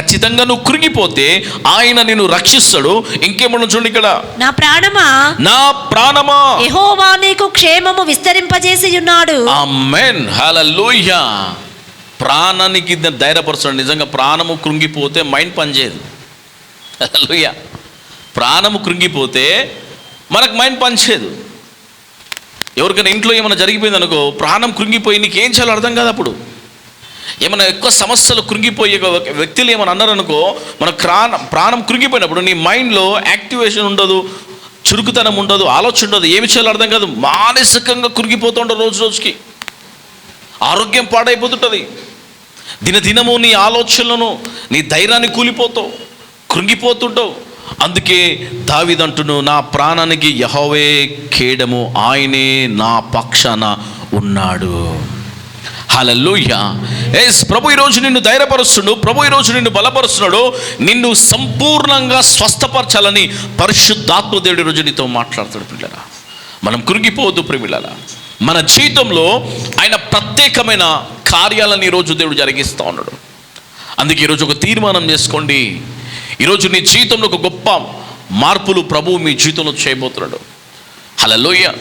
ఖచ్చితంగా నువ్వు కృంగిపోతే ఆయన నిన్ను రక్షిస్తాడు. ఇంకేమన్నా చూడండి ఇక్కడ, నా ప్రాణమా యెహోవా నీకు క్షేమము విస్తరింపజేసి ఉన్నాడు. ఆమేన్, హల్లెలూయా. ప్రాణానికి ధైర్యపరచండి. నిజంగా ప్రాణము కృంగిపోతే మైండ్ పనిచేయదు. హల్లెలూయా. ప్రాణము కృంగిపోతే మనకు మైండ్ పనిచేయదు. ఎవరికైనా ఇంట్లో ఏమైనా జరిగిపోయింది అనుకో, ప్రాణం కృంగిపోయి నీకేం చేయాలో అర్థం కాదు. అప్పుడు ఏమైనా ఎక్కువ సమస్యలు కృంగిపోయే వ్యక్తులు ఏమైనా అన్నారనుకో, మన ప్రాణం కృంగిపోయినప్పుడు నీ మైండ్లో యాక్టివేషన్ ఉండదు, చురుకుతనం ఉండదు, ఆలోచన ఉండదు, ఏమి చేయాలో అర్థం కాదు. మానసికంగా కృంగిపోతుంటావు, రోజు రోజుకి ఆరోగ్యం పాడైపోతుంటుంది. దినదినము నీ ఆలోచనలను, నీ ధైర్యాన్ని కూలిపోతావు, కృంగిపోతుంటావు. అందుకే దావీదు అంటును, నా ప్రాణానికి యెహోవే కేడము, ఆయనే నా పక్షాన ఉన్నాడు. హల్లెలూయా. ఎస్, ప్రభు ఈరోజు నిన్ను ధైర్యపరుస్తున్నాడు, ప్రభు ఈరోజు నిన్ను బలపరుస్తున్నాడు, నిన్ను సంపూర్ణంగా స్వస్థపరచాలని పరిశుద్ధాత్మ దేవుడి రోజు నీతో మాట్లాడతాడు. పిల్లరా, మనం కృంగిపోవద్దు ప్రియులారా. మన జీవితంలో ఆయన ప్రత్యేకమైన కార్యాలను ఈరోజు దేవుడు జరిగిస్తూ ఉన్నాడు. అందుకే ఈరోజు ఒక తీర్మానం చేసుకోండి. ఈరోజు నీ జీవితంలో ఒక గొప్ప మార్పులు ప్రభువు మీ జీవితంలో చేయబోతున్నాడు. హల్లెలూయా.